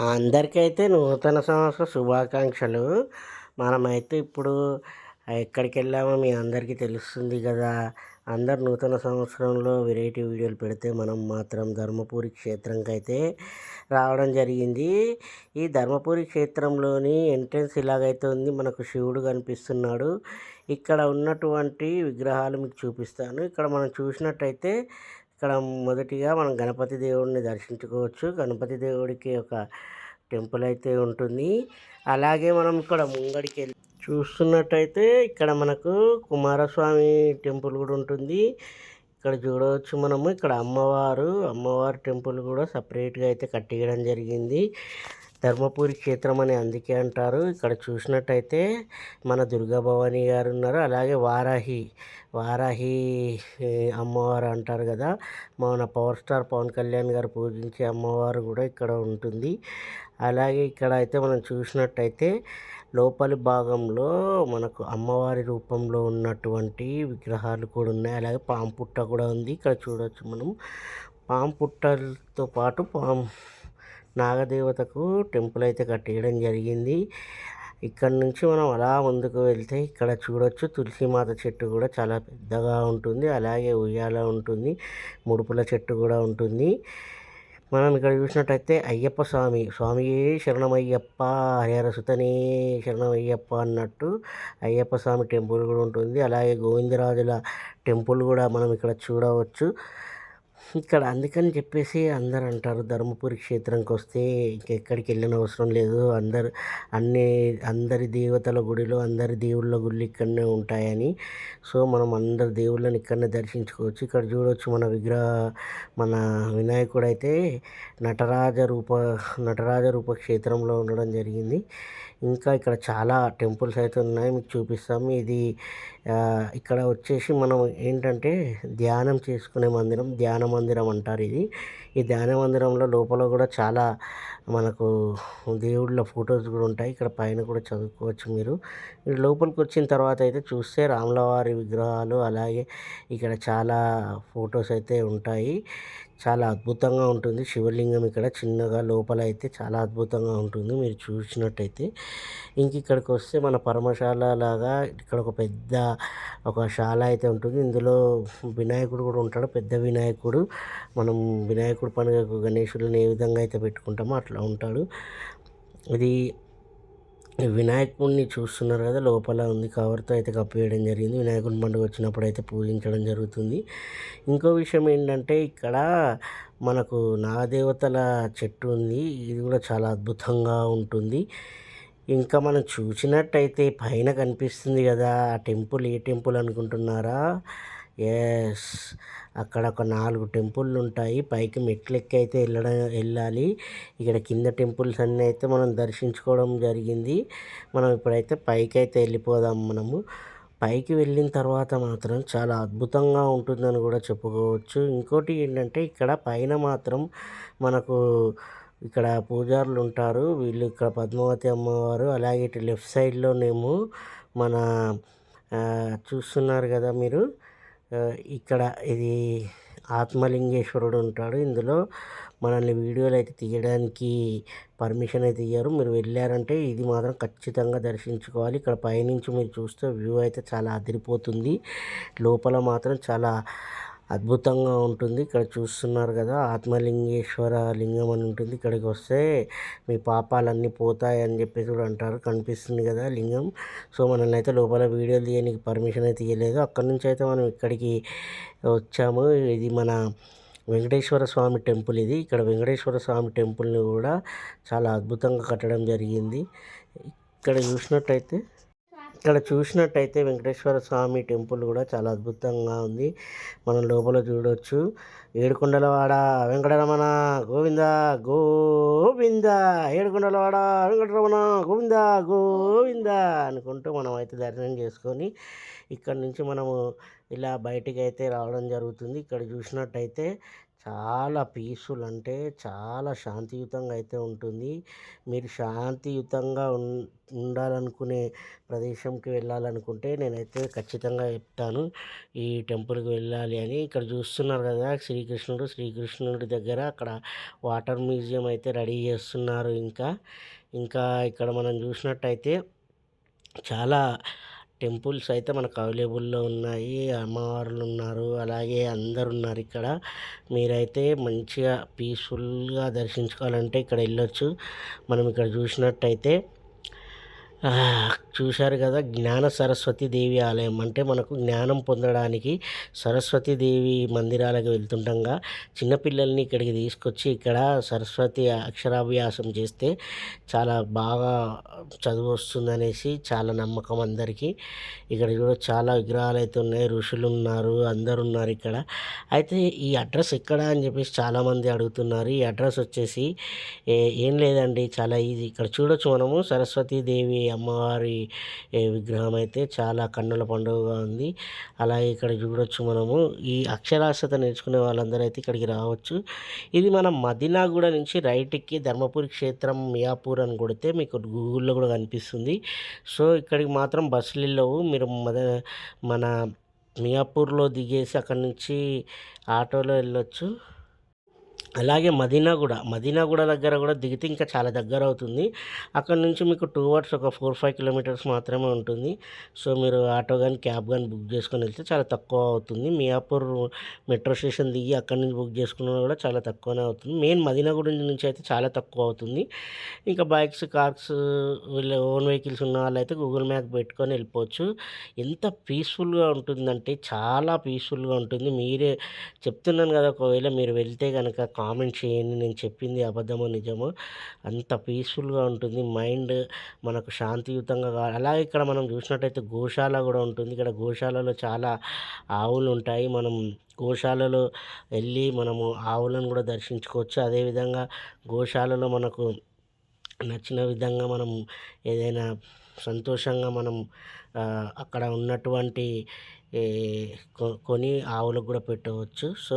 అందరికైతే నూతన సంవత్సర శుభాకాంక్షలు. మనమైతే ఇప్పుడు ఎక్కడికెళ్ళామో మీ అందరికీ తెలుస్తుంది గదా! అందరూ నూతన సంవత్సరంలో వెరైటీ వీడియోలు పెడితే మనం మాత్రం ధర్మపురి క్షేత్రంకైతే రావడం జరిగింది. ఈ ధర్మపురి క్షేత్రంలోని ఎంట్రన్స్ ఇలాగైతే ఉంది. మనకు శివుడు కనిపిస్తున్నాడు. ఇక్కడ ఉన్నటువంటి విగ్రహాలు మీకు చూపిస్తాను. ఇక్కడ మనం చూసినట్టయితే ఇక్కడ మొదటిగా మనం గణపతి దేవుడిని దర్శించుకోవచ్చు. గణపతి దేవుడికి ఒక టెంపుల్ అయితే ఉంటుంది. అలాగే మనం ఇక్కడ ముంగడికెళ్ళి చూస్తున్నట్టయితే ఇక్కడ మనకు కుమారస్వామి టెంపుల్ కూడా ఉంటుంది. ఇక్కడ చూడవచ్చు మనము. ఇక్కడ అమ్మవారి టెంపుల్ కూడా సపరేట్గా అయితే కట్టియడం జరిగింది. ధర్మపురి క్షేత్రం అని అందుకే అంటారు. ఇక్కడ చూసినట్టయితే మన దుర్గా భవానీ గారు ఉన్నారు. అలాగే వారాహి అమ్మవారు అంటారు కదా, మన పవర్ స్టార్ పవన్ కళ్యాణ్ గారు పూజించే అమ్మవారు కూడా ఇక్కడ ఉంటుంది. అలాగే ఇక్కడ అయితే మనం చూసినట్టయితే లోపలి భాగంలో మనకు అమ్మవారి రూపంలో ఉన్నటువంటి విగ్రహాలు కూడా ఉన్నాయి. అలాగే పాము పుట్ట కూడా ఉంది. ఇక్కడ చూడవచ్చు మనం. పాము పుట్టలతో పాటు నాగదేవతకు టెంపుల్ అయితే కట్టేయడం జరిగింది. ఇక్కడ నుంచి మనం అలా ముందుకు వెళ్తే ఇక్కడ చూడొచ్చు తులసిమాత చెట్టు కూడా చాలా పెద్దగా ఉంటుంది. అలాగే ఉయ్యాల ఉంటుంది, ముడుపుల చెట్టు కూడా ఉంటుంది. మనం ఇక్కడ చూసినట్టయితే అయ్యప్ప స్వామియే శరణమయ్యప్ప, హరిహర సుతనే శరణమయ్యప్ప అన్నట్టు అయ్యప్ప స్వామి టెంపుల్ కూడా ఉంటుంది. అలాగే గోవిందరాజుల టెంపుల్ కూడా మనం ఇక్కడ చూడవచ్చు. ఇక్కడ అందుకని చెప్పేసి అందరు అంటారు ధర్మపురి క్షేత్రంకి వస్తే ఇంకెక్కడికి వెళ్ళిన అవసరం లేదు, అందరి దేవతల గుడిలో అందరి దేవుళ్ళ గుళ్ళు ఇక్కడనే ఉంటాయని. సో మనం అందరి దేవుళ్ళని ఇక్కడనే దర్శించుకోవచ్చు. ఇక్కడ చూడవచ్చు మన వినాయకుడు అయితే నటరాజ రూప క్షేత్రంలో ఉండడం జరిగింది. ఇంకా ఇక్కడ చాలా టెంపుల్స్ అయితే ఉన్నాయి, మీకు చూపిస్తాము. ఇది ఇక్కడ వచ్చేసి మనం ఏంటంటే ధ్యానం చేసుకునే ధ్యాన మందిరం అంటారు ఇది. ఈ ధ్యాన మందిరంలో లోపల కూడా చాలా మనకు దేవుళ్ళ ఫొటోస్ కూడా ఉంటాయి. ఇక్కడ పైన కూడా చదువుకోవచ్చు మీరు. లోపలికి వచ్చిన తర్వాత అయితే చూస్తే రాములవారి విగ్రహాలు, అలాగే ఇక్కడ చాలా ఫొటోస్ అయితే ఉంటాయి. చాలా అద్భుతంగా ఉంటుంది. శివలింగం ఇక్కడ చిన్నగా లోపల అయితే చాలా అద్భుతంగా ఉంటుంది మీరు చూసినట్టయితే. ఇక్కడికి వస్తే మన పరమశాల లాగా ఇక్కడ ఒక శాల అయితే ఉంటుంది. ఇందులో వినాయకుడు కూడా ఉంటాడు, పెద్ద వినాయకుడు. మనం వినాయకుడు పండుగకు గణేశుడిని ఏ విధంగా అయితే పెట్టుకుంటామో అట్లా ఉంటాడు. ఇది వినాయకుడిని చూస్తున్నారు కదా, లోపల ఉంది, కవర్తో అయితే కప్పివేయడం జరిగింది. వినాయకుడి పండుగ వచ్చినప్పుడు అయితే పూజించడం జరుగుతుంది. ఇంకో విషయం ఏంటంటే ఇక్కడ మనకు నాగదేవతల చెట్టు ఉంది. ఇది కూడా చాలా అద్భుతంగా ఉంటుంది. ఇంకా మనం చూసినట్టయితే పైన కనిపిస్తుంది కదా ఆ టెంపుల్. ఏ టెంపుల్ అనుకుంటున్నారా? ఎస్, అక్కడ ఒక 4 టెంపుల్లు ఉంటాయి. పైకి మెట్లెక్కి అయితే వెళ్ళాలి. ఇక్కడ కింద టెంపుల్స్ అన్నీ అయితే మనం దర్శించుకోవడం జరిగింది. మనం ఇప్పుడైతే పైకి అయితే వెళ్ళిపోదాం. పైకి వెళ్ళిన తర్వాత మాత్రం చాలా అద్భుతంగా ఉంటుందని కూడా చెప్పుకోవచ్చు. ఇంకోటి ఏంటంటే ఇక్కడ పైన మాత్రం మనకు ఇక్కడ పూజారులు ఉంటారు. వీళ్ళు ఇక్కడ పద్మావతి అమ్మవారు, అలాగే ఇటు లెఫ్ట్ సైడ్లోనేమో మన చూస్తున్నారు కదా మీరు, ఇక్కడ ఇది ఆత్మలింగేశ్వరుడు ఉంటాడు. ఇందులో మనల్ని వీడియోలు అయితే తీయడానికి పర్మిషన్ అయితే ఇయ్యారు. మీరు వెళ్ళారంటే ఇది మాత్రం ఖచ్చితంగా దర్శించుకోవాలి. ఇక్కడ పైనుంచి మీరు చూస్తే వ్యూ అయితే చాలా అదిరిపోతుంది. లోపల మాత్రం చాలా అద్భుతంగా ఉంటుంది. ఇక్కడ చూస్తున్నారు కదా ఆత్మలింగేశ్వర లింగం అని ఉంటుంది. ఇక్కడికి వస్తే మీ పాపాలన్నీ పోతాయని చెప్పేసి కూడా అంటారు. కనిపిస్తుంది కదా లింగం. సో మనల్ని అయితే లోపల వీడియోలు తీయడానికి పర్మిషన్ అయితే ఇవ్వలేదు. అక్కడి నుంచి అయితే మనం ఇక్కడికి వచ్చాము. ఇది మన వెంకటేశ్వర స్వామి టెంపుల్. ఇక్కడ వెంకటేశ్వర స్వామి టెంపుల్ని కూడా చాలా అద్భుతంగా కట్టడం జరిగింది. ఇక్కడ చూసినట్టయితే వెంకటేశ్వర స్వామి టెంపుల్ కూడా చాలా అద్భుతంగా ఉంది. మనం లోపల చూడవచ్చు. ఏడుకొండలవాడ వెంకటరమణ గోవింద గోవింద, ఏడుకొండలవాడ వెంకటరమణ గోవింద గోవింద అనుకుంటూ మనం అయితే దర్శనం చేసుకొని ఇక్కడ నుంచి మనము ఇలా బయటికి అయితే రావడం జరుగుతుంది. ఇక్కడ చూసినట్టయితే చాలా పీస్‌ఫుల్ అంటే చాలా శాంతియుతంగా అయితే ఉంటుంది. మీరు శాంతియుతంగా ఉండాలనుకునే ప్రదేశంకి వెళ్ళాలనుకుంటే నేనైతే ఖచ్చితంగా చెప్తాను. ఈ టెంపుల్‌కి వెళ్ళాలి అని. ఇక్కడ చూస్తున్నారు కదా! శ్రీకృష్ణుడి దగ్గర అక్కడ వాటర్ మ్యూజియం అయితే రెడీ చేస్తున్నారు ఇంకా. ఇంకా ఇక్కడ మనం చూసినట్టయితే చాలా టెంపుల్స్ అయితే మనకు అవైలబుల్‌లో ఉన్నాయి. అమ్మవార్లున్నారు. అలాగే అందరున్నారిక్కడ. మీరైతే మంచిగా పీస్‌ఫుల్‌గా దర్శించుకోవాలంటే ఇక్కడ ఎళ్ళొచ్చు. మనం ఇక్కడ చూసినట్టయితే చూశారు కదా! జ్ఞాన సరస్వతి దేవి ఆలయం. అంటే మనకు జ్ఞానం పొందడానికి సరస్వతి దేవి మందిరాలకు వెళ్తుంటంగా చిన్న పిల్లల్ని ఇక్కడికి తీసుకొచ్చి ఇక్కడ సరస్వతి అక్షరాభ్యాసం చేస్తే చాలా బాగా చదువొస్తుందనేసి చాలా నమ్మకం అందరికీ. ఇక్కడ చూడొచ్చు చాలా విగ్రహాలైతే ఉన్నాయి. ఋషులున్నారు. అందరున్నారిక్కడ. అయితే ఈ అడ్రస్ ఎక్కడ అని చెప్పేసి చాలామంది అడుగుతున్నారు. ఈ అడ్రస్ వచ్చేసి ఏం లేదండి, చాలా ఈజీ. ఇక్కడ చూడొచ్చు మనము సరస్వతీ దేవి అమ్మవారి విగ్రహం అయితే చాలా కన్నుల పండుగగా ఉంది. అలాగే ఇక్కడ చూడొచ్చు మనము ఈ అక్షరాస్యత నేర్చుకునే వాళ్ళందరూ అయితే ఇక్కడికి రావచ్చు. ఇది మనం మదీనాగూడ నుంచి రైట్ ఎక్కి ధర్మపురి క్షేత్రం మియాపూర్ అని కొడితే మీకు గూగుల్‌లో కూడా కనిపిస్తుంది. సో, ఇక్కడికి మాత్రం బస్సులెళ్ళవు. మీరు మన మియాపూర్‌లో దిగేసి అక్కడి నుంచి ఆటోలో వెళ్ళొచ్చు. అలాగే మదీనాగూడ దగ్గర కూడా దిగితే ఇంకా చాలా దగ్గరవుతుంది. అక్కడి నుంచి మీకు టువర్డ్స్ ఒక 4, 5 కిలోమీటర్స్ మాత్రమే ఉంటుంది. సో, మీరు ఆటో గాని, క్యాబ్ గాని బుక్ చేసుకొని వెళ్తే చాలా తక్కువ అవుతుంది. మియాపూర్ మెట్రో స్టేషన్ దిగి అక్కడి నుంచి బుక్ చేసుకున్నా కూడా చాలా తక్కువనే అవుతుంది. మెయిన్ మదీనాగూడ నుంచి అయితే చాలా తక్కువ అవుతుంది. ఇంకా బైక్స్, కార్స్ వీళ్ళ ఓన్ వెహికల్స్ ఉన్న వాళ్ళైతే గూగుల్ మ్యాప్ పెట్టుకొని వెళ్ళిపోవచ్చు. ఎంత పీస్‌ఫుల్‌గా ఉంటుందంటే చాలా పీస్‌ఫుల్‌గా ఉంటుంది. మీరే చెప్తున్నాను కదా! ఒకవేళ మీరు వెళ్తే గనక కామెంట్ చేయండి. నేను చెప్పింది అబద్ధమో, నిజమో. అంత పీస్‌ఫుల్‌గా ఉంటుంది. మైండ్ మనకు శాంతియుతంగా అలాగే ఇక్కడ మనం చూసినట్టయితే గోశాల గూడా ఉంటుంది. ఇక్కడ గోశాలలో చాలా ఆవులుంటాయి. మనం గోశాలలో వెళ్ళి మనము ఆవులను గూడా దర్శించుకోవచ్చు. అదేవిధంగా గోశాలలో మనకు నచ్చిన విధంగా మనం ఏదైనా సంతోషంగా మనం అక్కడ ఉన్నటువంటి ఈ కొని ఆవులకు గూడా పెట్టవచ్చు. సో